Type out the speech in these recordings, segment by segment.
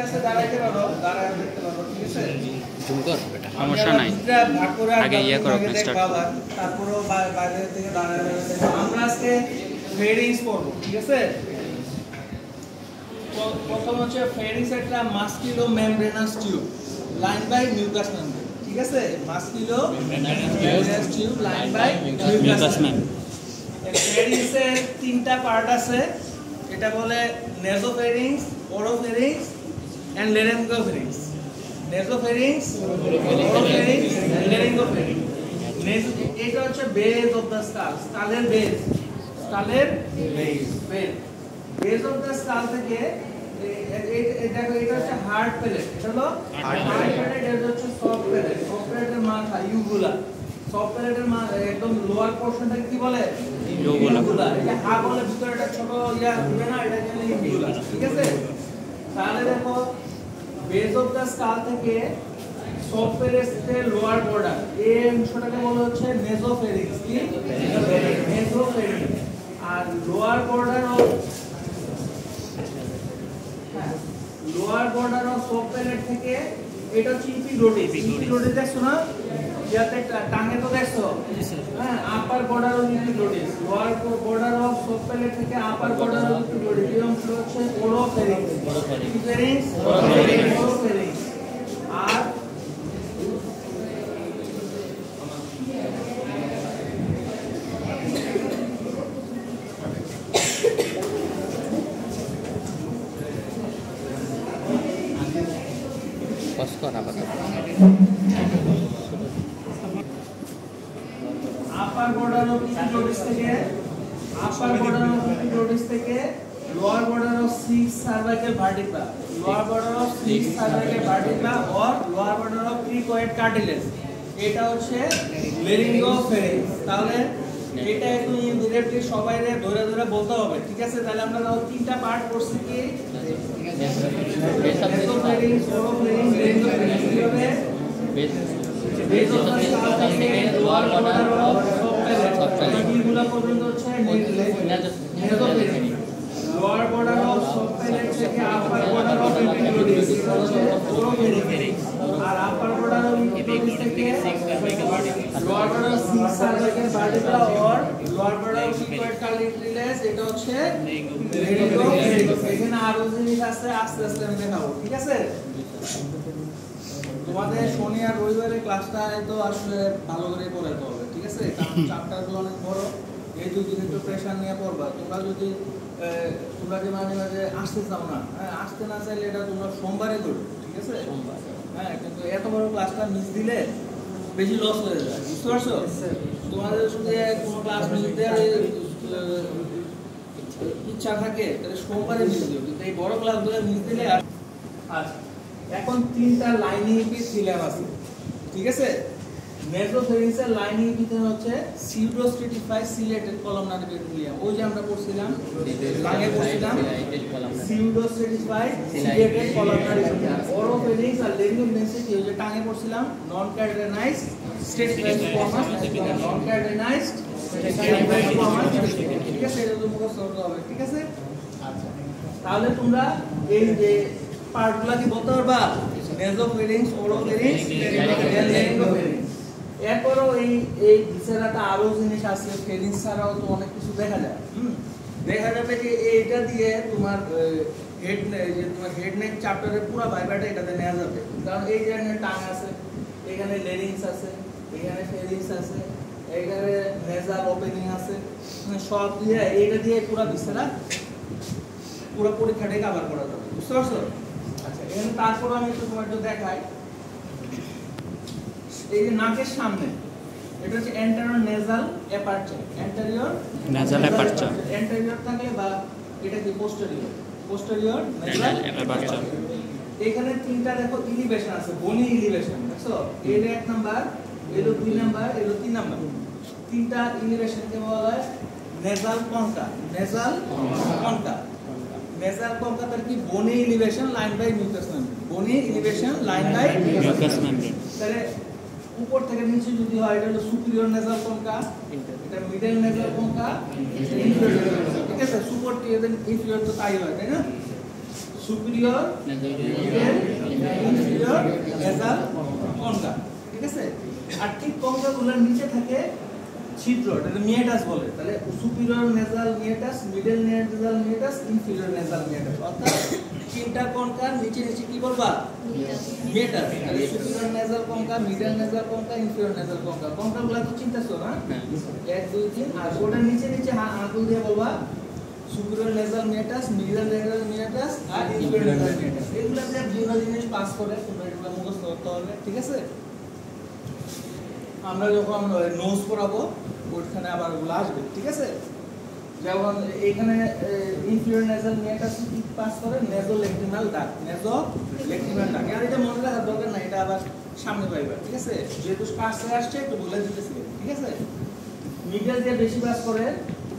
আছে দাঁড়াইতে পারো, দাঁড়ায় দেখতে পারো, ঠিক আছে? জুম কর বেটা, সমস্যা নাই। ভাগ করে আগে ইয়া করো, স্টার্ট করো। তারপরও বাইরে থেকে দাঁড়ায় দেখো। আমরা আজকে ফেয়ারিংস পড়বো, ঠিক আছে? প্রথম হচ্ছে ফেয়ারিংস একটা musculo membranous tube line by mucous membrane, ঠিক আছে? Musculo membranous tube line by mucous membrane. Pharynx এর তিনটা পার্ট আছে, এটা বলে nasopharynx, oropharynx and laryngopharynx. Nasopharynx, oropharynx and laryngopharynx. এটা হচ্ছে বেস অফ দ্য স্কাল, স্কালের বেস, স্কালের বেস। বেস অফ দ্য স্কাল থেকে এটা হচ্ছে হার্ড প্যালেট, এটা হলো হার্ড প্যালেট, এটা হচ্ছে সফট প্যালেট। সফট প্যালেটের মাথা ইউগুলা, সফট প্যালেটের একদম লোয়ার পোরশনটাকে কি বলে? ইউগুলা। এটা হা বলে ভিতরে একটা ছোট ইয়া দিবে না, এটা হলো ইউগুলা, ঠিক আছে? তাহলে দেখো বেস অফ দ্য স্কাল থেকে সফট প্যালেটের লোয়ার বর্ডার এই অংশটাকে বলা হচ্ছে নেসোফেরিংস। কি? নেসোফেরিংস। আর lower border of soft palate থেকে এটা হচ্ছে ইপিগ্লোটিস। ইপিগ্লোটিস দেখছো না? ইয়াতে টাঙ্গে তো দেখছো? হ্যাঁ, upper border of epiglottis. Lower border of soft palate থেকে আপার বর্ডার অফ ইপিগ্লোটিস এই অংশ হচ্ছে ওরোফেরিংস। Epipharynx, oropharynx. আর আপার বর্ডার অফ ইপিগ্লোটিস থেকে lower border of six cervical vertebra, lower border of six cervical vertebra or lower border of cricoid cartilage, এটা হচ্ছে laryngopharynx. তাহলে এটা একটু ডিরেক্টলি সবাই ধরে ধরে বলতে হবে, ঠিক আছে? তাহলে আমরা তিনটা পার্ট করছি কি? Nasopharynx, oropharynx, laryngopharynx. কিভাবে? বেস অফ দ্য স্কাল থেকে lower border of soft palate এগুলা পর্যন্ত হচ্ছে nasopharynx. Lower border of soft palate থেকে আপার বর্ডার অফ ইপিগ্লোটিস হচ্ছে ওরোফেরিংস। আর আপার বর্ডার অফ ইপিগ্লোটিস থেকে lower border of six cervical vertebra or lower border of cricoid cartilage, এটা হচ্ছে laryngopharynx. এখানে আরো জিনিস আছে, আস্তে আস্তে আমি দেখাবো, ঠিক আছে? তোমাদের শনি আর রবিবারের ক্লাসটা তো আসলে ভালো করে পড়াতে হবে, ঠিক আছে? কারণ চ্যাপ্টারগুলো অনেক বড়, এই দুই দিন একটু প্রেশার নিয়ে পড়বা। তোমরা যে মাঝে মাঝে আসতে চাও না, হ্যাঁ, আসতে না চাইলে এটা তোমরা সোমবারে করবে, ঠিক আছে? হ্যাঁ, কিন্তু এত বড় ক্লাসটা মিস দিলে বেশি লস হয়ে যায়, বুঝতে পারছো? তোমাদের যদি কোনো ক্লাস মিস দেওয়ার ইচ্ছা থাকে তাহলে সোমবারে মিস দিও, কিন্তু এই বড় ক্লাসগুলো মিস দিলে। আচ্ছা, এখন তিনটা লাইনিং এপিথেলিয়াম আছে, ঠিক আছে? নেসোফেরিংসের লাইনিং এপিথেলিয়াম হচ্ছে সিউডোস্ট্রেটিফাইড সিলেটেড কলামনার এপিথেলিয়াম। ওই যে আমরা পড়ছিলাম আগে পড়ছিলাম সিউডোস্ট্রেটিফাইড সিলেটেড কলামনার এপিথেলিয়াম। ওরোফেরিংস আর লেরিঙ্গোফেরিংস কি ওই যে টাঙে পড়ছিলাম নন ক্যাটানাইজড স্ট্রেটিফাইড স্কোয়ামাস এপিথেলিয়াম, নন ক্যাটানাইজড স্ট্রেটিফাইড স্কোয়ামাস এপিথেলিয়াম, ঠিক আছে? এটা তো মুখস্থ করতে হবে, ঠিক আছে? আচ্ছা, তাহলে তোমরা এই যে পার্টগুলো কি বলতে পারবা? নেসোফেরিংস, ওরোফেরিংস, লেরিঙ্গোফেরিংস। এরপরও এই ভিসেরাটা আরো জিনিস আছে, ফেরিংস ছাড়াও তো অনেক কিছু দেখা যায়। দেখা যাবে যে এইটা দিয়ে তোমার হেড নেক চ্যাপ্টারের পুরো ভাইবাটা এটাতে নেওয়া যাবে, কারণ এই যে টাং আছে, এখানে লেরিংস আছে, এখানে ফেরিংস আছে, এখানে নেজাল ওপেনিং আছে, সব দিয়ে এইটা দিয়ে পুরো ভিসেরা পুরো পরীক্ষাটাকে কভার করা যাবে, বুঝতে পারছো? আচ্ছা, এখানে তারপর আমি একটু দেখাই। এই যে নাকের সামনে এটা হচ্ছে anterior nasal aperture, anterior nasal aperture. Anterior থাকলে বা এটা কি পোস্টেরিয়র নেজাল অ্যাপারচার। এখানে তিনটা দেখো এলিভেশন আছে, বনি এলিভেশন, দেখছো? এর 1 নাম্বার, এর 2 নাম্বার, এর 3 নাম্বার। তিনটা এলিভেশনকে বলা হয় nasal concha. Nasal concha, nasal concha তার কি bony elevation line by mucous membrane, bony elevation line by mucous membrane. তাহলে উপর থেকে নিচে যদি হয় এটা হলো সুপিরিয়র নেজাল কনকা, এটা মিডল নেজাল কনকা, ঠিক আছে? সুপার টি ইনফিরিয়র তো তাই হয়, তাই না? Superior middle inferior nasal concha, ঠিক আছে? আর ঠিক কনকাগুলোর নিচে থাকে ছিদ্র, এটা মিয়েটাস বলে। তাহলে superior nasal meatus, middle nasal meatus, inferior nasal meatus, অর্থাৎ তিনটা কনকার নিচে নিচে কি বলবা? মিয়েটাস। তাহলে superior nasal concha, middle nasal concha, inferior nasal concha. কনকাগুলো তো চিন্তাছো না? 1 2 3, আর ওটার নিচে নিচে আঙুল দিয়ে বলবা superior nasal meatus, middle nasal মিয়েটাস আর ইনফিরিয়র নেজাল মিয়েটাস। এগুলা যে দুটো জিনিস পাস করে তোমরা এগুলো মুখস্থ করতে হবে, ঠিক আছে? আমরা যখন নোজ পড়াবো ওইখানে আবার ওগুলো আসবে, ঠিক আছে? যেমন এখানে ইনফিরিয়র নেজাল মিয়েটাস কি পাস করে? নেজোলেক্টিমাল ডাক্ট, নেজোলেক্টিমাল ডাক্ট। আর এটা মনে রাখার দরকার নাই, এটা আবার সামনে পাইবা, ঠিক আছে? যেহেতু পাসে আসছে একটু বলে দিতেছি, ঠিক আছে? মিডল দিয়ে বেশি পাস করে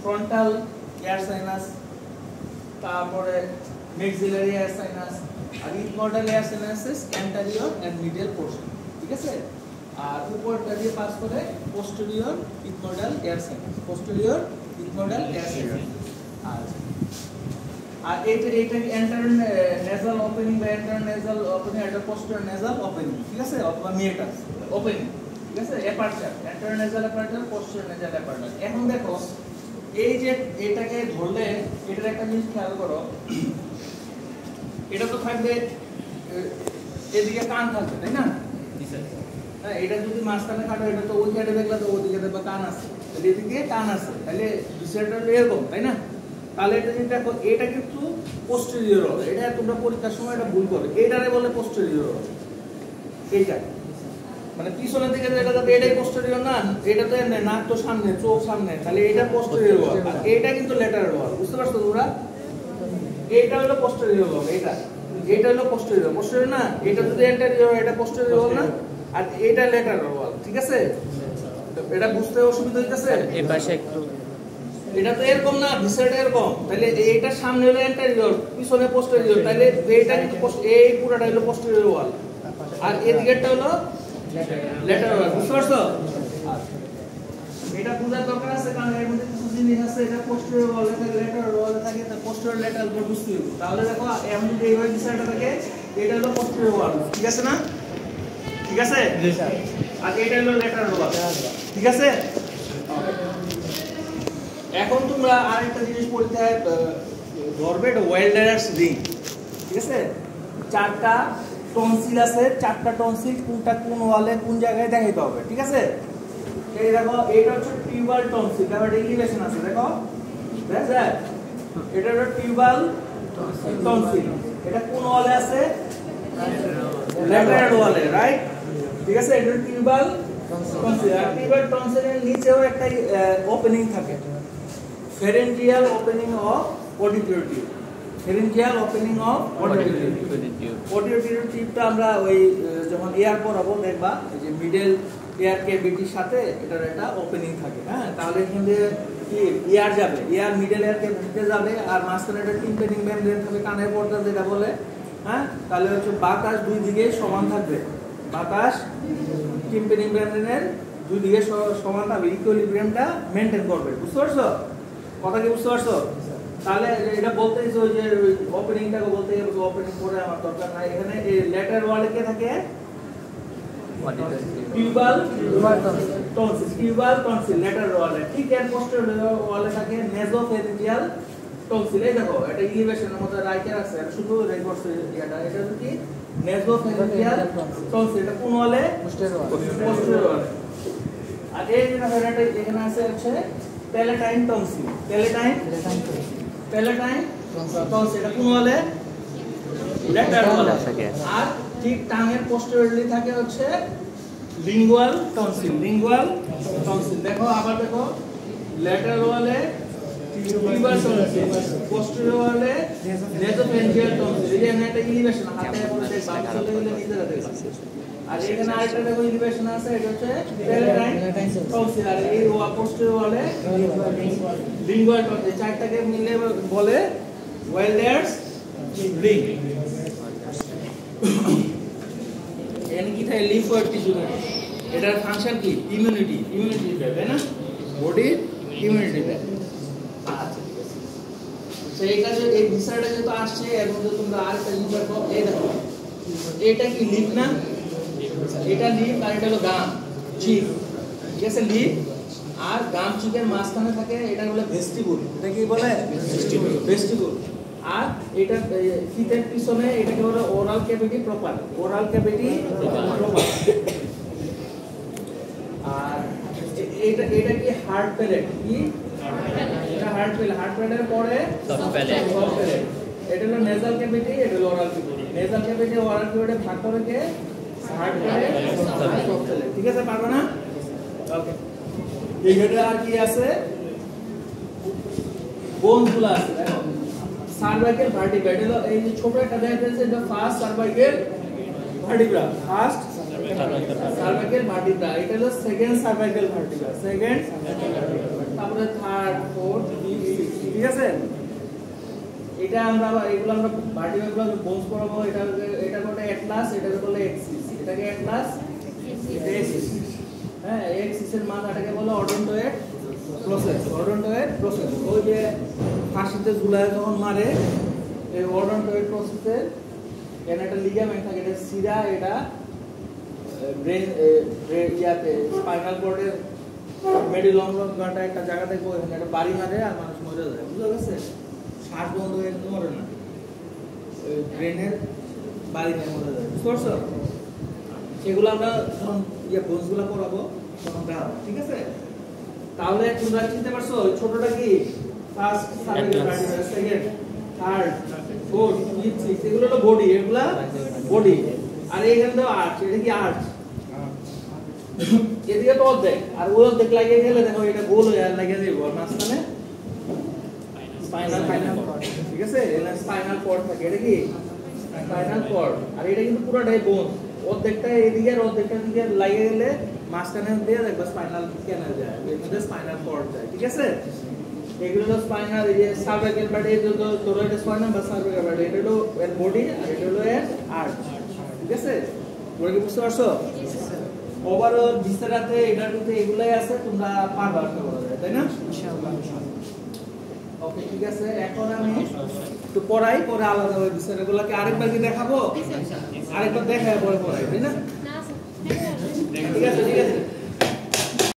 ফ্রন্টাল এয়ার সাইনাস, তারপরে মেক্সিলারি এয়ার সাইনাস, আর ethmoidal air sinuses anterior and middle portion, ঠিক আছে? আর উপরটা দিয়ে পাস করে posterior ethmoidal air sinus, posterior ethmoidal air sinus. আর এইটা এন্টারন নেজাল ওপেনিং বা এন্টারন নেজাল ওপেনিং, এটা পোস্টেরিয়র নেজাল ওপেনিং, ঠিক আছে? অথবা মিয়েটাস ওপেনিং, ঠিক আছে? Aperture, anterior nasal aperture, posterior nasal aperture. এখন দেখো এই যে এটাকে ধরলে এটার একটা জিনিস খেয়াল করো, এটা তো থাকবে এদিকে কান থাকবে, তাই না? হ্যাঁ, এটা যদি মাঝখানে কাটো, এটা তো ওই সাইডে দেখলে তো ওদিকে দেখবে কান আছে, তাহলে এদিকে কান আছে, তাহলে বিষয়টা এরকম, তাই না? তাহলে এটা যদি দেখো এটা কিন্তু পোস্টেরিয়র হল, এটা তোমরা পরীক্ষার সময় এটা ভুল করো, এটারে বলে পোস্টেরিয়র হল। এইটা মানে পিছনের দিকে যেটা যাবে এটাই পোস্টেরিয়র না, এটা তো নাক তো সামনে, চোখ সামনে, তাহলে এটা পোস্টেরিয়র হল। আর এটা কিন্তু ল্যাটারাল হল, বুঝতে পারছো তোমরা? এটা হলো পোস্টেরিয়র হল, এটা হলো পোস্টেরিয়র, পোস্টেরিয়র না? এটা যদি অ্যান্টেরিয়র, এটা পোস্টেরিয়র হল না? আর এটা ল্যাটারাল ওয়াল, ঠিক আছে? এটা বুঝতে অসুবিধা হইতাছে? এই পাশে একটু এটা তো এরকম না, ভিসাটা এরকম, তাহলে এইটা সামনে হলো অ্যান্টেরিয়র, পিছনে পোস্টেরিয়র, তাহলে এইটা কিন্তু এই পুরোটা হলো পোস্টেরিয়র ওয়াল, আর এদিকেরটা হলো ল্যাটারাল ওয়াল, বুঝতে পারছো? এটা বুঝার দরকার আছে, কারণ এর মধ্যে কিছু জিনিস আছে, এটা পোস্টেরিয়র ওয়ালে থাকে, ল্যাটারাল ওয়ালে থাকে, তা পোস্টেরিয়র ল্যাটারাল ওয়াল বুঝতে হবে। তাহলে দেখো এমন যদি এইভাবে ভিসাটা থাকে, এটা হলো পোস্টেরিয়র ওয়াল, ঠিক আছে না? ঠিক আছে? জি স্যার। আর এটা হলো ল্যাটারাল ওয়াল, ঠিক আছে? এখন তোমরা আরেকটা জিনিস পরীক্ষায় ধরবে, এটা ওয়েল্ডার্স রিং, ঠিক আছে? 4টা টনসিল আছে, 4টা টনসিল কোনটা কোন ওয়ালে কোন জায়গায় দেখাইতে হবে, ঠিক আছে? এই দেখো এটা হচ্ছে টিউবাল টনসিল, তারপর এলিভেশন আছে, দেখো দেখছ? এটা হলো টিউবাল টনসিল, এটা কোন ওয়ালে আছে? ল্যাটারাল ওয়ালে, রাইট? ঠিক আছে? এটা টিউবাল টনসিল, আর টিউবাল টনসিলের নিচেও একটা ওপেনিং থাকে, pharyngeal opening of auditory tube, pharyngeal opening of auditory tube. Auditory টিউবটা আমরা ওই যখন এয়ার পড়াবো দেখবা এই যে মিডল এয়ার ক্যাভিটির সাথে এটার একটা ওপেনিং থাকে, হ্যাঁ? তাহলে এখান দিয়ে কি এয়ার যাবে, এয়ার মিডল এয়ার ক্যাভিটিতে যাবে, আর মাঝখানে একটা টিম্পেনিং মেমব্রেন থাকবে, কানের পর্দা যেটা বলে, হ্যাঁ? তাহলে হচ্ছে বাতাস দুই দিকে সমান থাকবে, বাতাস টিম্পেনিং মেমব্রেনের দুই দিকে সমান থাকবে, ইকুইলিব্রিয়ামটা মেইনটেইন করবে, বুঝতে পারছো? কথা কি বুঝতে পারছো? তাহলে এটা বলতে ওই যে ওপেনিংটাকে বলতে গেলে ওপেনিং করে আমার দরকার নাই, এখানে এই ল্যাটারাল ওয়ালে কে থাকে? Tubal tonsil, tubal tonsil lateral ওয়ালে, ঠিক এর পোস্টেরিয়র ওয়ালে থাকে নেজোফেরিঞ্জিয়াল টনসিল। এই দেখো এটা ইলিভেশনের মধ্যে রাইটার আছে, শুধু রেকর্ডস এটা, এটা কি নেজোফেরিঞ্জিয়াল টনসিল, এটা কোন ওয়ালে? পোস্টেরিয়র ওয়ালে। আর এই যে এটা এখানে আছে হচ্ছে প্যালেটাইন টনসিল, প্যালেটাইন টনসিল, এটা কোন ওয়ালে? ল্যাটারাল ওয়ালে। আর ঠিক টাঙের পোস্টেরিয়রলি থাকে হচ্ছে লিঙ্গুয়াল টনসিল, লিঙ্গুয়াল টনসিল। দেখো আবার দেখো ল্যাটারাল ওয়ালে টিউবাল টনসিল, পোস্টেরিয়র ওয়ালে নেজোফেরিঞ্জিয়াল টনসিল। এই যে একটা ইলিভেশন হাতে পড়ে দেখ বাম চলে গেলে নিজেরা দেখো। আর এখানে আরেকটা দেখো ইলিভেশন আছে, এটা হচ্ছে প্যালেটাইন টনসিল, আর এই পোস্টেরিয়র ওয়ালে লিঙ্গুয়াল টনসিল। চারটাকে মিলে বলে ওয়েল্ডার্স রিং। এখানে কি থাকে? লিম্ফোয়েড টিস্যু থাকে। এটার ফাংশন কি? ইমিউনিটি, ইমিউনিটি দেয়, তাই না? বডির ইমিউনিটি দেয়। আচ্ছা ঠিক আছে। তো এই কাজে এই ভিসাটা যেহেতু আসছে এর মধ্যে তোমরা আর একটা জিনিস দেখো, এই দেখো এটা কি লিপ না, এটা লিপ আর এটা হলো গাম চিক, ঠিক আছে? লিপ আর গাম চিকের মাঝখানে থাকে এটা বলে ভেস্টিবুল। এটা কি বলে? ভেস্টিবুল। ভেস্টিবুল। আর এটা ফিতের পিছনে এটাকে বলে oral cavity proper. Oral cavity proper. আর এটা কি হার্ড প্যালেট, কি এটা হার্ড প্যালেট। হার্ড প্যালেটের পরে সফট প্যালেট। এটা হলো নেজাল ক্যাভিটি, এটা হলো oral cavity. Nasal cavity oral cavity ভাগ করে কে হার্ড প্যালেট সফট প্যালেট, ঠিক আছে? পারবে না? ওকে। এইখানে আর কি আছে? বোনগুলো আছে দেখো। সার্ভাইকাল ভার্টিব্রা, এটা হলো এই যে ছোট একটা দেখা যাচ্ছে, এটা first cervical vertebra, first cervical vertebra. এটা হলো সেকেন্ড সার্ভাইকাল ভার্টিব্রা, সেকেন্ড, তারপরে থার্ড, ফোর্থ, ফিফথ, সিক্সথ, ঠিক আছে? এটা আমরা এগুলো আমরা ভার্টিব্রাগুলো বোনস পড়াবো। এটা কোটা অ্যাটলাস, এটাকে বলে এক্সিস, এটাকে অ্যাটলাস, এটা এক্সিস। হ্যাঁ, এক্সিস এর মাথাটাকে বলে অডন্টয়েড প্রসেস। অডন্টয়েড প্রসেস ওই যে ফাঁসিতে ঝুলায় যখন মারে, এই অডন্টয়েড প্রসেসে এখানে একটা লিগামেন্ট থাকে, এটা সিরা, এটা ব্রেন ইয়াতে স্পাইনাল কর্ডের মেডুলাম গাটা একটা জায়গা থেকে ওখানে একটা বাড়ি মারে আর মানুষ মরে যায়, বুঝা গেছে? শ্বাস বন্ধ হয়ে মরে না, ব্রেনের বাড়ি নিয়ে মরে যায়, বুঝতে পারছো? এগুলো আমরা যখন বোনসগুলো পড়াবো তখন দেখাবো, ঠিক আছে? তাহলে তোমরা চিনতে পারছো ছোটটা কি? First, second, third, fourth, fifth, sixth, এগুলো হলো বডি, এগুলা বডি। আর এইখানে তো আর্চ, এটা কি আর্চ? এদিকে তো অর্ধেক, আর ওই অর্ধেক লাগিয়ে গেলে দেখো এটা গোল হয়ে আর লাগিয়ে যাবে মাঝখানে স্পাইনাল কর্ড, ঠিক আছে? এটা স্পাইনাল কর্ড থাকে, এটা কি স্পাইনাল কর্ড। আর এটা কিন্তু পুরোটাই বোন, অর্ধেকটা এদিকে আর অর্ধেকটা দিকে লাগিয়ে গেলে মাঝখানে দিয়ে দেখবা স্পাইনাল ক্যানাল যায়, এর মধ্যে স্পাইনাল কর্ড যায়, ঠিক আছে? এগুলো হলো স্পাইনাল, এই যে সার্ভাইকাল বাডি, এই যে তোরয়েড স্পাইনাল বা সার্ভাইকাল বাডি, এটা হলো এর বডি আর এটা হলো এর আর্চ, ঠিক আছে? তোমরা কি বুঝতে পারছো? ওভারঅল ভিসেরাতে এটাতে এগুলাই আছে, তোমরা পারবা আশা করা যায়, তাই না? ইনশাআল্লাহ। ওকে, ঠিক আছে। এখন আমি একটু পড়াই, পরে আলাদাভাবে ভিসেরাগুলোকে আরেকবার কি দেখাবো? আরেকবার দেখায় পরে পড়াই, তাই না? ঠিক আছে, ঠিক আছে।